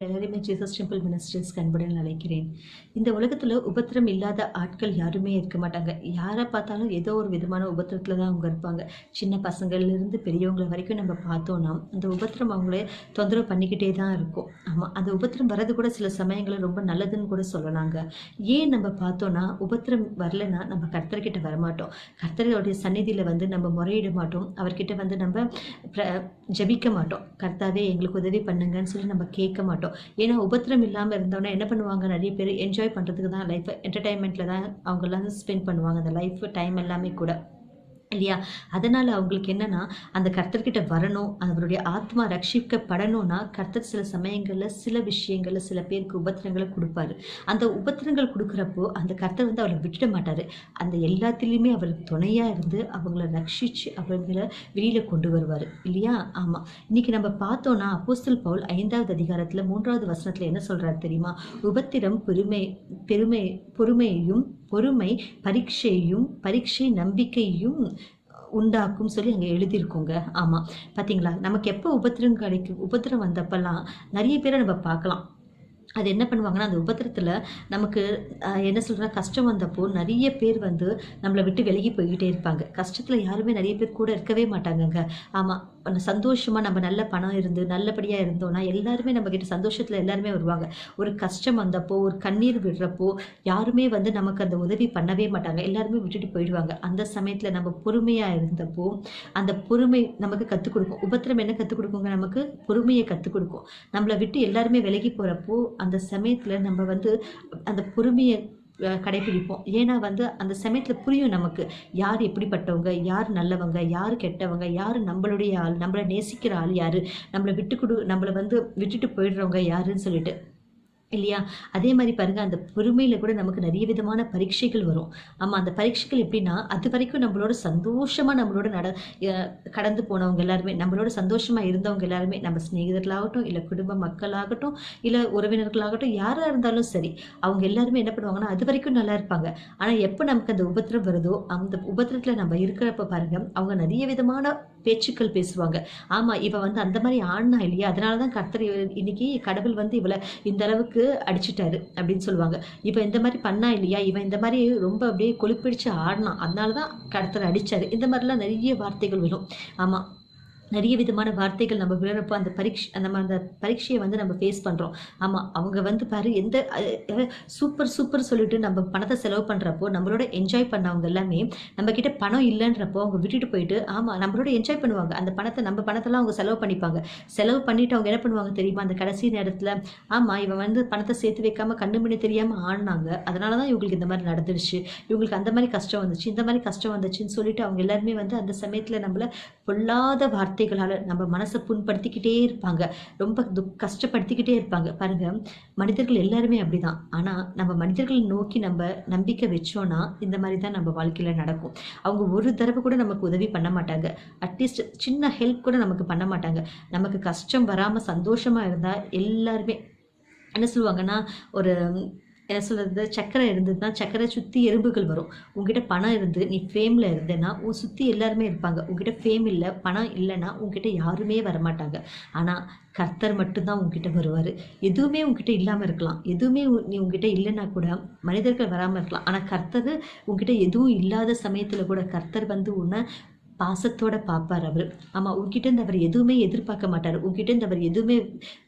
எல்லாரையுமே Jesus temple ministries அன்புடன் அழைக்கிறேன். இந்த உலகத்தில் உபத்திரம் இல்லாத ஆட்கள் யாருமே இருக்க மாட்டாங்க. யாரை பார்த்தாலும் ஏதோ ஒரு விதமான உபத்திரத்தில் தான் அவங்க இருப்பாங்க. சின்ன பசங்கள்லேருந்து பெரியவங்க வரைக்கும் நம்ம பார்த்தோன்னா அந்த உபத்திரம் அவங்களே தொந்தரவு பண்ணிக்கிட்டே தான் இருக்கும். ஆமாம், அந்த உபத்திரம் வர்றது கூட சில சமயங்களில் ரொம்ப நல்லதுன்னு கூட சொல்லலாங்க. ஏன் நம்ம பார்த்தோன்னா உபத்திரம் வரலைன்னா நம்ம கர்த்தர்கிட்ட வரமாட்டோம். கர்த்தருடைய சந்நிதியில் வந்து நம்ம முறையிட மாட்டோம். அவர்கிட்ட வந்து நம்ம ஜெபிக்க மாட்டோம். கர்த்தாவே எங்களுக்கு உதவி பண்ணுங்கன்னு சொல்லி நம்ம கேட்க மாட்டோம். ஏன்னா உபத்திரம் இல்லாமல் இருந்தோன்னா என்ன பண்ணுவாங்க, நிறைய பேர் என்ஜாய் பண்ணுறதுக்கு தான் லைஃப்பை என்டர்டைன்மெண்ட்டில் தான் அவங்கெல்லாம் ஸ்பெண்ட் பண்ணுவாங்க அந்த லைஃப் டைம் எல்லாமே கூட இல்லையா. அதனால் அவங்களுக்கு என்னென்னா அந்த கர்த்தர்கிட்ட வரணும், அவருடைய ஆத்மா ரட்சிக்கப்படணும்னா கர்த்தர் சில சமயங்களில் சில விஷயங்களில் சில பேருக்கு உபத்திரங்களை கொடுப்பாரு. அந்த உபத்திரங்கள் கொடுக்குறப்போ அந்த கர்த்தர் வந்து அவரை விட்டுட மாட்டார். அந்த எல்லாத்துலேயுமே அவருக்கு துணையாக இருந்து அவங்கள ரட்சித்து அவங்கள வெளியில் கொண்டு வருவார் இல்லையா. ஆமாம், இன்றைக்கி நம்ம பார்த்தோன்னா அப்போஸ்தலன் பவுல் 5வது அதிகாரத்தில் 3வது வசனத்தில் என்ன சொல்கிறாரு தெரியுமா? உபத்திரம் பொறுமையையும் பொறுமை பரீட்சையும் பரீட்சை நம்பிக்கையும் உண்டாக்கும் சொல்லி அங்கே எழுதியிருக்கோங்க. ஆமாம், பார்த்தீங்களா, நமக்கு எப்போ உபத்திரம் வந்தப்பெல்லாம் நிறைய பேரை நம்ம பார்க்கலாம். அது என்ன பண்ணுவாங்கன்னா அந்த உபத்திரத்தில் நமக்கு என்ன சொல்கிற கஷ்டம் வந்தப்போ நிறைய பேர் வந்து நம்மளை விட்டு விலகி போய்கிட்டே இருப்பாங்க. கஷ்டத்தில் யாருமே நிறைய பேர் கூட இருக்கவே மாட்டாங்கங்க. ஆமாம், சந்தோஷமாக நம்ம நல்ல பணம் இருந்து நல்லபடியாக இருந்தோம்னா எல்லாருமே நம்மக்கிட்ட சந்தோஷத்தில் எல்லாருமே வருவாங்க. ஒரு கஷ்டம் வந்தப்போ ஒரு கண்ணீர் விடுறப்போ யாருமே வந்து நமக்கு அந்த உதவி பண்ணவே மாட்டாங்க. எல்லாருமே விட்டுட்டு போயிடுவாங்க. அந்த சமயத்தில் நம்ம பொறுமையாக இருந்தப்போ அந்த பொறுமை நமக்கு கற்றுக் கொடுக்கும். உபத்திரம் என்ன கற்றுக் கொடுக்குங்க? நமக்கு பொறுமையை கற்றுக் கொடுக்கும். நம்மளை விட்டு எல்லாருமே விலகி போகிறப்போ அந்த சமயத்தில் நம்ம வந்து அந்த பொறுமையை கடைபிடிப்போம். ஏன்னா வந்து அந்த சமயத்தில் புரியும் நமக்கு யார் எப்படிப்பட்டவங்க, யார் நல்லவங்க, யார் கெட்டவங்க, யார் நம்மளுடைய ஆள், நம்மளை நேசிக்கிற ஆள் யார், நம்மளை வந்து விட்டுட்டு போயிடுறவங்க யாருன்னு சொல்லிட்டு இல்லையா. அதே மாதிரி பாருங்கள், அந்த பொறுமையில் கூட நமக்கு நிறைய விதமான பரீட்சைகள் வரும். ஆமாம், அந்த பரீட்சைகள் எப்படின்னா அது வரைக்கும் நம்மளோட சந்தோஷமாக நம்மளோட கடந்து போனவங்க எல்லாருமே, நம்மளோட சந்தோஷமாக இருந்தவங்க எல்லாருமே, நம்ம சிநேகிதர்களாகட்டும் இல்லை குடும்ப மக்களாகட்டும் இல்லை உறவினர்களாகட்டும் யாராக இருந்தாலும் சரி, அவங்க எல்லாருமே என்ன பண்ணுவாங்கன்னா அது வரைக்கும் நல்லா இருப்பாங்க. ஆனால் எப்போ நமக்கு அந்த உபத்திரம் வருதோ அந்த உபத்திரத்தில் நம்ம இருக்கிறப்ப பாருங்கள் அவங்க நிறைய விதமான பேச்சுக்கள் பேசுவாங்க. ஆமாம், இவன் வந்து அந்த மாதிரி ஆடினா இல்லையா, அதனால தான் கர்த்தர் இன்னைக்கு கடவுள் வந்து இவளை இந்த அளவுக்கு அடிச்சுட்டாரு அப்படின்னு சொல்லுவாங்க. இவன் இந்த மாதிரி பண்ணா இல்லையா, இவன் இந்த மாதிரி ரொம்ப அப்படியே கொழுப்பிடிச்சு ஆடினான், அதனால தான் கர்த்தர் அடிச்சாரு. இந்த மாதிரிலாம் நிறைய வார்த்தைகள் வரும். ஆமாம், நிறைய விதமான வார்த்தைகள் நம்ம விழுறப்போ அந்த பரீட்சையை வந்து நம்ம ஃபேஸ் பண்ணுறோம். ஆமாம், அவங்க வந்து பாரு எந்த சூப்பர் சொல்லிட்டு நம்ம பணத்தை செலவு பண்ணுறப்போ நம்மளோட என்ஜாய் பண்ணவங்க எல்லாமே நம்மக்கிட்ட பணம் இல்லைன்றப்போ அவங்க விட்டுட்டு போயிட்டு ஆமாம் நம்மளோட என்ஜாய் பண்ணுவாங்க. அந்த நம்ம பணத்தெல்லாம் அவங்க செலவு பண்ணிப்பாங்க. செலவு பண்ணிவிட்டு அவங்க என்ன பண்ணுவாங்க தெரியுமா, அந்த கடைசி நேரத்தில் ஆமாம் இவன் வந்து பணத்தை சேர்த்து வைக்காமல் கண்ணு மணி தெரியாமல் ஆடினாங்க, அதனால தான் இவங்களுக்கு இந்த மாதிரி நடந்துருச்சு, இவங்களுக்கு அந்த மாதிரி கஷ்டம் வந்துச்சு, இந்த மாதிரி கஷ்டம் வந்துச்சுன்னு சொல்லிட்டு அவங்க எல்லாருமே வந்து அந்த சமயத்தில் நம்மளை பொல்லாத வார்த்தைகளால் நம்ம மனசை புண்படுத்திக்கிட்டே இருப்பாங்க, ரொம்ப கஷ்டப்படுத்திக்கிட்டே இருப்பாங்க. பாருங்க, மனிதர்கள் எல்லாருமே அப்படிதான். ஆனால் நம்ம மனிதர்களை நோக்கி நம்ம நம்பிக்கை வச்சோன்னா இந்த மாதிரி தான் நம்ம வாழ்க்கையில் நடக்கும். அவங்க ஒரு தடவை கூட நமக்கு உதவி பண்ண மாட்டாங்க. அட்லீஸ்ட் சின்ன ஹெல்ப் கூட நமக்கு பண்ண மாட்டாங்க. நமக்கு கஷ்டம் வராமல் சந்தோஷமாக இருந்தால் எல்லாருமே என்ன சொல்லுவாங்கன்னா, ஒரு என்ன சொல்கிறது, சக்கரை இருந்ததுன்னா சக்கரை சுற்றி எறும்புகள் வரும். உங்ககிட்ட பணம் இருந்து நீ ஃபேமில் இருந்தேன்னா உன் சுற்றி எல்லாருமே இருப்பாங்க. உங்ககிட்ட ஃபேம் இல்லை, பணம் இல்லைன்னா உங்ககிட்ட யாருமே வரமாட்டாங்க. ஆனால் கர்த்தர் மட்டும்தான் உங்ககிட்ட வருவார். எதுவுமே உங்ககிட்ட இல்லாமல் இருக்கலாம், எதுவுமே நீ உங்ககிட்ட இல்லைன்னா கூட மனிதர்கள் வராமல் இருக்கலாம். ஆனால் கர்த்தர் உங்ககிட்ட எதுவும் இல்லாத சமயத்தில் கூட கர்த்தர் வந்து உன்னை பாசத்தோட பார்ப்பார் அவர். ஆமாம், உங்ககிட்ட அவர் எதுவுமே எதிர்பார்க்க மாட்டார். உங்ககிட்ட அவர் எதுவுமே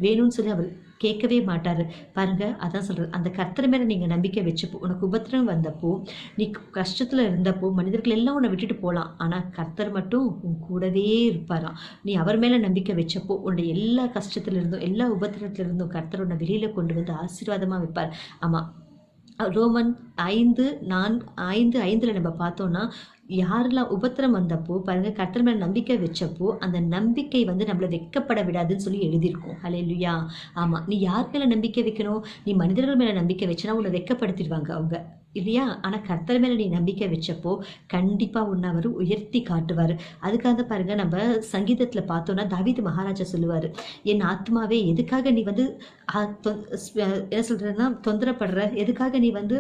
வேணும்னு சொல்லி அவர் கேட்கவே மாட்டார். பாருங்கள், அதான் சொல்கிறது, அந்த கர்த்தர் மேலே நீங்கள் நம்பிக்கை வச்சுப்போ உனக்கு உபத்திரம் வந்தப்போ நீ கஷ்டத்தில் இருந்தப்போ மனிதர்கள் எல்லாம் உன்னை விட்டுட்டு போகலாம், ஆனால் கர்த்தர் மட்டும் உன் கூடவே இருப்பாராம். நீ அவர் மேலே நம்பிக்கை வச்சப்போ உன்னுடைய எல்லா கஷ்டத்துலேருந்தும் எல்லா உபத்திரத்துலேருந்தும் கர்த்தர் உன்னை வெளியில் கொண்டு வந்து ஆசீர்வாதமாக வைப்பார். ஆமாம், ரோமன் 5:5 நம்ம பார்த்தோன்னா யாரெல்லாம் உபத்திரம் வந்தப்போ பாருங்க கர்த்தர் மேல நம்பிக்கை வச்சப்போ அந்த நம்பிக்கை வந்து நம்மளை வெட்கப்பட விடாதுன்னு சொல்லி எழுதியிருக்கோம். ஹல்லேலூயா. ஆமா, நீ யார் மேல நம்பிக்கை வைக்கணும்? நீ மனிதர்கள் மேல நம்பிக்கை வச்சனா உன்னை வெட்கப்படுத்திடுவாங்க அவங்க இல்லையா. ஆனா கர்த்தர் மேல நீ நம்பிக்கை வச்சப்போ கண்டிப்பா உன்னை அவர் உயர்த்தி காட்டுவார். அதுக்காக பாருங்க, நம்ம சங்கீதத்துல பார்த்தோம்னா தாவீது மகாராஜா சொல்லுவாரு, என் ஆத்மாவே எதுக்காக நீ வந்து என்ன சொல்றதுன்னா தொந்தரப்படுற, எதுக்காக நீ வந்து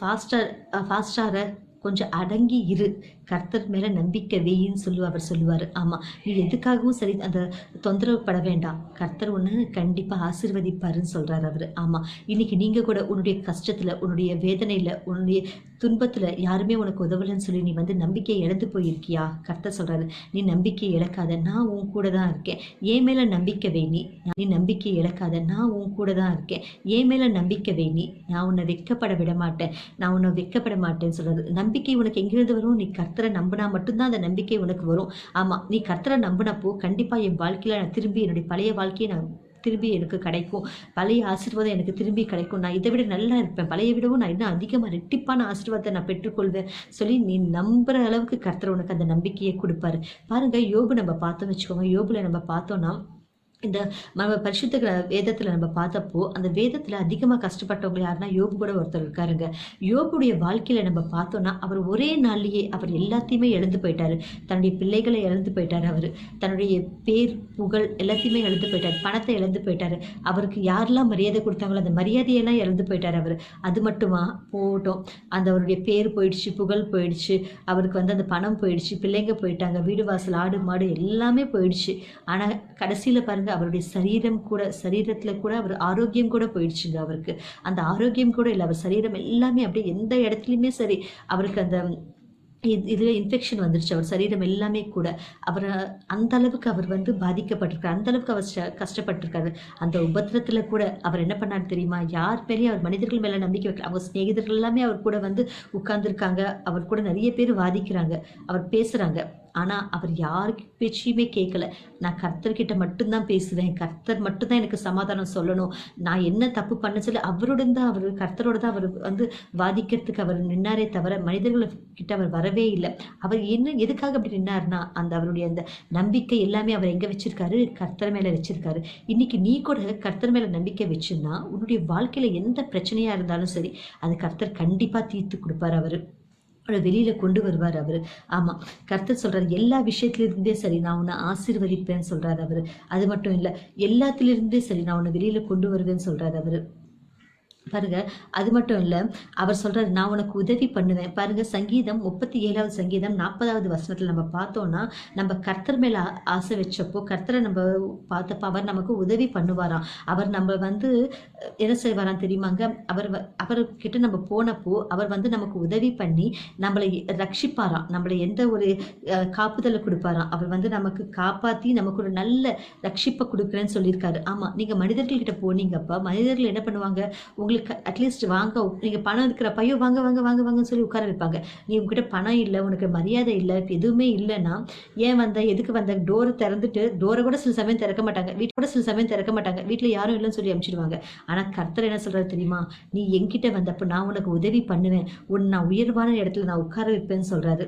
ஃபாஸ்டாக கொஞ்சம் அடங்கி இரு, கர்த்தர் மேலே நம்பிக்கை வையின்னு அவர் சொல்லுவார். ஆமாம், நீ எதுக்காகவும் சரி அந்த தொந்தரவு பட வேண்டாம், கர்த்தர் ஒன்று கண்டிப்பாக ஆசீர்வதிப்பாருன்னு சொல்கிறார் அவர். ஆமாம், இன்னைக்கு நீங்கள் கூட உன்னுடைய கஷ்டத்தில், உன்னுடைய வேதனையில், உன்னுடைய துன்பத்தில் யாருமே உனக்கு உதவலைன்னு சொல்லி நீ நம்பிக்கையை இழந்து போயிருக்கியா? கர்த்தர் சொல்கிறாரு, நீ நம்பிக்கையை இழக்காத, நான் உன் கூட தான் இருக்கேன், என் மேலே நம்பிக்கை வை. நீ நம்பிக்கையை இழக்காத, நான் உன் கூட தான் இருக்கேன், என் மேலே நம்பிக்கை வை. நான் உன்னை வெட்கப்பட விட மாட்டேன், நான் உன்னை வெட்கப்பட மாட்டேன்னு சொல்கிறது. நம்பிக்கை உனக்கு எங்கிருந்து வரும்? நீ கர்த்தரை நம்பினா மட்டும்தான் அந்த நம்பிக்கை உனக்கு வரும். ஆமாம், நீ கர்த்தரை நம்பினப்போ கண்டிப்பாக என் வாழ்க்கையில் நான் திரும்பி என்னுடைய பழைய வாழ்க்கையை நான் திரும்பி எனக்கு கிடைக்கும், பழைய ஆசீர்வாதம் எனக்கு திரும்பி கிடைக்கும், நான் இதை விட நல்லா இருப்பேன், பழைய விடவும் நான் இன்னும் அதிகமாக ரெட்டிப்பான ஆசீர்வாதத்தை நான் பெற்றுக்கொள்வேன் சொல்லி நீ நம்புகிற அளவுக்கு கர்த்தர் உனக்கு அந்த நம்பிக்கையை கொடுப்பாரு. பாருங்கள், யோபு நம்ம பார்த்தோம் வச்சுக்கோங்க. யோபுல நம்ம பார்த்தோன்னா இந்த பரிசுத்த வேதத்தில் நம்ம பார்த்தப்போ அந்த வேதத்தில் அதிகமாக கஷ்டப்பட்டவங்க யாருன்னா யோபு கூட ஒருத்தர் இருக்காருங்க. யோபுடைய வாழ்க்கையில் நம்ம பார்த்தோன்னா அவர் ஒரே நாள்லேயே அவர் எல்லாத்தையுமே இழந்து போயிட்டார். தன்னுடைய பிள்ளைகளை இழந்து போயிட்டார், அவர் தன்னுடைய பேர் புகழ் எல்லாத்தையுமே இழந்து போயிட்டார், பணத்தை இழந்து போயிட்டார், அவருக்கு யாரெல்லாம் மரியாதை கொடுத்தாங்களோ அந்த மரியாதையெல்லாம் இழந்து போயிட்டார் அவர். அது மட்டுமா போட்டோம், அந்த அவருடைய பேர் போயிடுச்சு, புகழ் போயிடுச்சு, அவருக்கு அந்த பணம் போயிடுச்சு, பிள்ளைங்க போயிட்டாங்க, வீடு வாசல் ஆடு மாடு எல்லாமே போயிடுச்சு. ஆனால் கடைசியில் பாருங்கள், அவருடைய சரீரத்தில் கூட அவர் ஆரோக்கியம் கூட போயிடுச்சுங்க. அவருக்கு அந்த ஆரோக்கியம் கூட இல்லை, அவர் சரீரம் எல்லாமே அப்படியே எந்த இடத்துலையுமே சரி அவருக்கு அந்த இதில் இன்ஃபெக்ஷன் வந்துருச்சு, அவர் சரீரம் எல்லாமே கூட. அவர் அந்த அளவுக்கு அவர் பாதிக்கப்பட்டிருக்காரு, அந்த அளவுக்கு அவர் கஷ்டப்பட்டிருக்காரு. அந்த உபத்திரத்தில் கூட அவர் என்ன பண்ணார் தெரியுமா? யார் மேலேயும் அவர் மனிதர்கள் மேலே நம்பிக்கை வைக்கல. அவங்க சிநேகிதர்கள் எல்லாமே அவர் கூட உட்கார்ந்துருக்காங்க, அவர் கூட நிறைய பேர் வாதிக்கிறாங்க, அவர் பேசுகிறாங்க. ஆனால் அவர் யாருக்கு பேச்சையுமே கேட்கல. நான் கர்த்தர்கிட்ட மட்டும்தான் பேசுவேன், கர்த்தர் மட்டும்தான் எனக்கு சமாதானம் சொல்லணும், நான் என்ன தப்பு பண்ண சொல்லி அவரோடு தான் கர்த்தரோட தான் அவர் வாதிக்கிறதுக்கு அவர் நின்னாரே தவிர மனிதர்கள்கிட்ட அவர் வரவே இல்லை. அவர் எதுக்காக அப்படி நின்னார்னா அவருடைய அந்த நம்பிக்கை எல்லாமே அவர் எங்கே வச்சிருக்காரு? கர்த்தர் மேலே வச்சிருக்காரு. இன்னைக்கு நீ கூட கர்த்தர் மேலே நம்பிக்கை வச்சுன்னா உன்னுடைய வாழ்க்கையில் எந்த பிரச்சனையாக இருந்தாலும் சரி அது கர்த்தர் கண்டிப்பாக தீர்த்து கொடுப்பார், அவர் வெளியில கொண்டு வருவார் அவர். ஆமா, கர்த்தர் சொல்றாரு எல்லா விஷயத்திலிருந்தே சரி நான் உன்னை ஆசீர்வதிப்பேன்னு சொல்றாரு அவரு. அது மட்டும் இல்லை, எல்லாத்திலிருந்தே சரி நான் உன்னை வெளியில கொண்டு வருவேன்னு சொல்றாரு அவரு. பாருங்க, அது மட்டும் இல்லை, அவர் சொல்றாரு நான் உனக்கு உதவி பண்ணுவேன். பாருங்க, சங்கீதம் 37வது சங்கீதம் 40வது வசனத்தில் நம்ம பார்த்தோம்னா நம்ம கர்த்தர் மேல ஆசை வச்சப்போ கர்த்தரை நம்ம பார்த்தப்போ அவர் நமக்கு உதவி பண்ணுவாராம். அவர் நம்ம என்ன செய்வாராம் தெரியுமாங்க? அவர்கிட்ட நம்ம போனப்போ அவர் நமக்கு உதவி பண்ணி நம்மளை ரட்சிப்பாராம், நம்மளை எந்த ஒரு காப்புதலை கொடுப்பாராம். அவர் நமக்கு காப்பாற்றி நமக்கு ஒரு நல்ல ரட்சிப்பை கொடுக்குறேன்னு சொல்லியிருக்காரு. ஆமா, நீங்க மனிதர்கள்கிட்ட போனீங்கப்பா மனிதர்கள் என்ன பண்ணுவாங்க? உங்களுக்கு அட்லீஸ்ட் வாங்க, நீங்கள் பணம் இருக்கிறப்பையோ வாங்க வாங்க வாங்க வாங்கன்னு சொல்லி உட்கார வைப்பாங்க. நீ உங்ககிட்ட பணம் இல்லை, உனக்கு மரியாதை இல்லை, எதுவுமே இல்லைன்னா ஏன் எதுக்கு டோரை திறந்துட்டு டோரை கூட சில சமயம் திறக்க மாட்டாங்க, வீட்டு கூட சில சமயம் திறக்க மாட்டாங்க, வீட்டில் யாரும் இல்லைன்னு சொல்லி அனுப்பிச்சிடுவாங்க. ஆனால் கர்த்தர் என்ன சொல்றாரு தெரியுமா? நீ என்கிட்ட வந்தப்போ நான் உனக்கு உதவி பண்ணுவேன், நான் உயர்வான இடத்துல நான் உட்கார வைப்பேன்னு சொல்றாரு.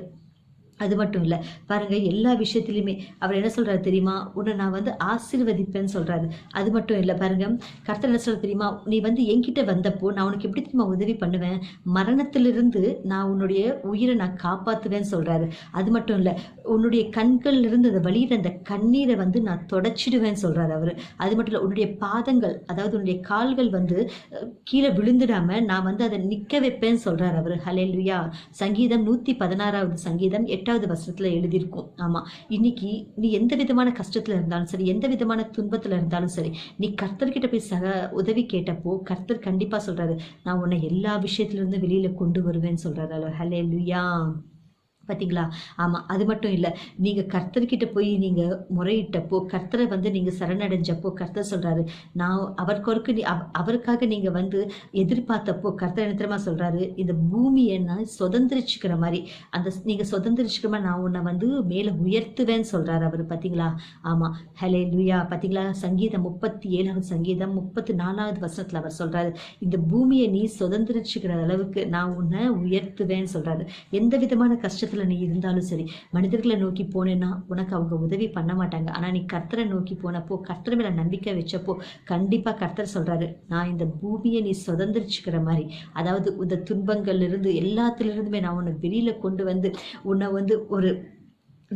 அது மட்டும் இல்லை, பாருங்க, எல்லா விஷயத்திலையுமே அவர் என்ன சொல்றாரு தெரியுமா? உன்னை நான் ஆசீர்வதிப்பேன்னு சொல்றாரு. அது மட்டும் இல்லை, பாருங்க, கர்த்தர் என்ன சொல்ற தெரியுமா? நீ என்கிட்ட வந்தப்போ நான் உனக்கு எப்படி தெரியுமா உதவி பண்ணுவேன்? மரணத்திலிருந்து நான் உன்னுடைய உயிரை நான் காப்பாற்றுவேன்னு சொல்றாரு. அது மட்டும் இல்லை, உன்னுடைய கண்கள்ல இருந்து அந்த வழியிற அந்த கண்ணீரை நான் தொடச்சிடுவேன்னு சொல்றாரு அவரு. அது மட்டும் இல்லை, உன்னுடைய பாதங்கள், அதாவது உன்னுடைய கால்கள் கீழே விழுந்துடாம நான் அதை நிக்க வைப்பேன்னு சொல்றாரு அவரு. ஹல்லேலூயா. சங்கீதம் 116வது சங்கீதம் 8வது வசனத்துல எழுதியிருக்கும். ஆமா, இன்னைக்கு நீ எந்த விதமான கஷ்டத்துல இருந்தாலும் சரி, எந்த விதமான துன்பத்துல இருந்தாலும் சரி, நீ கர்த்தர்கிட்ட போய் உதவி கேட்டப்போ கர்த்தர் கண்டிப்பா சொல்றாரு நான் உன்னை எல்லா விஷயத்துல இருந்து வெளியில கொண்டு வருவேன்னு சொல்றாரு. ஹல்லேலூயா. பார்த்தீங்களா? ஆமாம், அது மட்டும் இல்லை, நீங்கள் கர்த்தர்கிட்ட போய் நீங்கள் முறையிட்டப்போ கர்த்தரை நீங்கள் சரணடைஞ்சப்போ கர்த்தர் சொல்கிறாரு நான் அவருக்காக நீங்கள் எதிர்பார்த்தப்போ கர்த்தர் என்ன தெரியுமா சொல்கிறாரு? இந்த பூமியை நான் சுதந்திரிச்சுக்கிற மாதிரி நீங்கள் சுதந்திரிச்சுக்கிற மாதிரி நான் உன்னை மேலே உயர்த்துவேன்னு சொல்கிறாரு அவர். பார்த்தீங்களா? ஆமாம், ஹல்லேலூயா. பார்த்தீங்களா? சங்கீதம் 37வது சங்கீதம் 34வது வசனத்தில் அவர் சொல்கிறாரு இந்த பூமியை நீ சுதந்திரிச்சுக்கிற அளவுக்கு நான் உன்னை உயர்த்துவேன்னு சொல்கிறாரு. எந்த விதமான கஷ்டத்தில் நீ இருந்தாலும் சரி, மனிதர்களை நோக்கி போனேன்னா உனக்கு அவங்க உதவி பண்ண மாட்டாங்க. ஆனா நீ கர்த்தரை நோக்கி போனப்போ, கர்த்தர் மேல நம்பிக்கை வச்சப்போ கண்டிப்பா கர்த்தர் சொல்றாரு நான் இந்த பூமியை நீ சுதந்திரிச்சுக்கிற மாதிரி, அதாவது இந்த துன்பங்கள்ல இருந்து எல்லாத்திலிருந்துமே நான் உன்னை வெளியில கொண்டு உன்னை ஒரு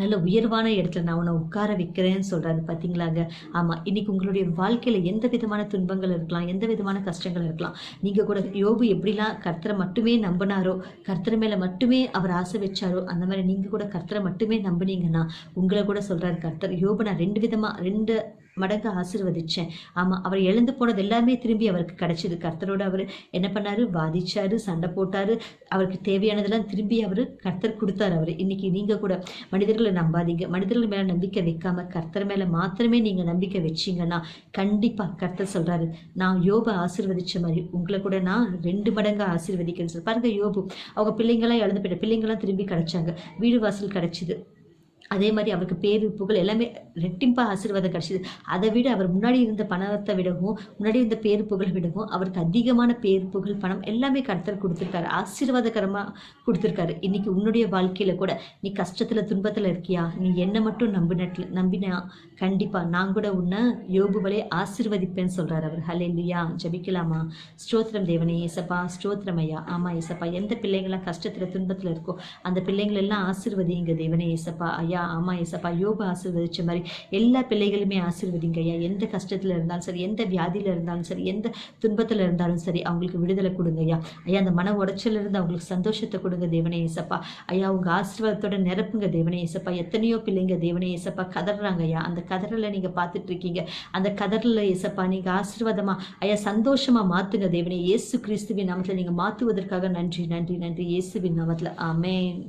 நல்ல உயர்வான இடத்துல நான் உன்னை உட்கார வைக்கிறேன்னு சொல்றாரு பார்த்தீங்களாங்க. ஆமாம், இன்னைக்கு உங்களுடைய வாழ்க்கையில் எந்த விதமான துன்பங்கள் இருக்கலாம், எந்த விதமான கஷ்டங்கள் இருக்கலாம். நீங்கள் கூட யோபு எப்படிலாம் கர்த்தரை மட்டுமே நம்பினாரோ, கர்த்தர் மேலே மட்டுமே அவர் ஆசை வச்சாரோ, அந்த மாதிரி நீங்கள் கூட கர்த்தரை மட்டுமே நம்பினீங்கன்னா உங்களை கூட சொல்கிறாரு கர்த்தர். யோபு நான் 2 மடங்கு ஆசீர்வதிச்சேன். ஆமாம், அவர் இழந்து போனது எல்லாமே திரும்பி அவருக்கு கிடைச்சிது. கர்த்தரோட அவர் என்ன பண்ணாரு? வாதிச்சாரு, சண்டை போட்டாரு. அவருக்கு தேவையானதெல்லாம் திரும்பி அவர் கர்த்தர் கொடுத்தாரு. அவர் இன்னைக்கு நீங்கள் கூட மனிதர்களை நம்பாதீங்க. மனிதர்கள் மேலே நம்பிக்கை வைக்காம கர்த்தர் மேலே மாத்திரமே நீங்கள் நம்பிக்கை வச்சிங்கன்னா கண்டிப்பாக கர்த்தர் சொல்கிறாரு, நான் யோபை ஆசீர்வதிச்ச மாதிரி உங்களை கூட நான் 2 மடங்கு ஆசீர்வதிக்கிறேன்னு சொல்லி பாருங்க. யோபு அவங்க பிள்ளைங்களாம் இழந்து போயிட்ட பிள்ளைங்களாம் திரும்பி கிடைச்சாங்க, வீடு வாசல் கிடைச்சிது. அதே மாதிரி அவருக்கு பேர் புகழ் எல்லாமே ரெட்டிம்பாக ஆசீர்வாதம் கிடச்சிது. அதை விட அவர் முன்னாடி இருந்த பணத்தை விடவும், முன்னாடி இருந்த பேர் புகழை விடவும் அவருக்கு அதிகமான பேர் புகழ் பணம் எல்லாமே கர்த்தர் கொடுத்துருக்காரு, ஆசீர்வாதகரமாக கொடுத்துருக்காரு. இன்னைக்கு உன்னுடைய வாழ்க்கையில் கூட நீ கஷ்டத்தில் துன்பத்தில் இருக்கியா? நீ என்னை மட்டும் நம்பினா கண்டிப்பாக நான் கூட உன்னை யோபுவலே ஆசீர்வதிப்பேன்னு சொல்கிறார் அவர். ஹல்லேலூயா. ஜெபிக்கலாமா? ஸ்தோத்திரம் தேவனே. ஏசப்பா ஸ்தோத்திரம் ஐயா. ஆமாம் ஏசப்பா, எந்த பிள்ளைங்களாம் கஷ்டத்தில் துன்பத்தில் இருக்கோ அந்த பிள்ளைங்களெல்லாம் ஆசீர்வதிங்க தேவனே. ஏசப்பா ஐயா, ஆமாம் ஏசப்பா, யோபு ஆசீர்வதிச்ச மாதிரி எல்லா பிள்ளைகளுமே ஆசீர்வதிங்க ஐயா. எந்த கஷ்டத்தில் இருந்தாலும் சரி, எந்த வியாதியில் இருந்தாலும் சரி, எந்த துன்பத்தில் இருந்தாலும் சரி, அவங்களுக்கு விடுதலை கொடுங்க ஐயா. ஐயா, அந்த மன உடைச்சல இருந்து அவங்களுக்கு சந்தோஷத்தை கொடுங்க தேவனே ஏசப்பா. ஐயா, உங்கள் ஆசீர்வாதத்தோட நிரப்புங்க தேவனே ஏசப்பா. எத்தனையோ பிள்ளைங்க தேவனே ஏசப்பா கதறாங்க ஐயா. அந்த கதறலை நீங்கள் பார்த்துட்டு இருக்கீங்க. அந்த கதறல ஏசப்பா நீங்கள் ஆசீர்வாதமா ஐயா சந்தோஷமா மாற்றுங்க தேவனே. இயேசு கிறிஸ்துவின் நாமத்தில் நீங்கள் மாற்றுவதற்காக நன்றி நன்றி நன்றி. இயேசுவின் நாமத்தில் ஆமென்.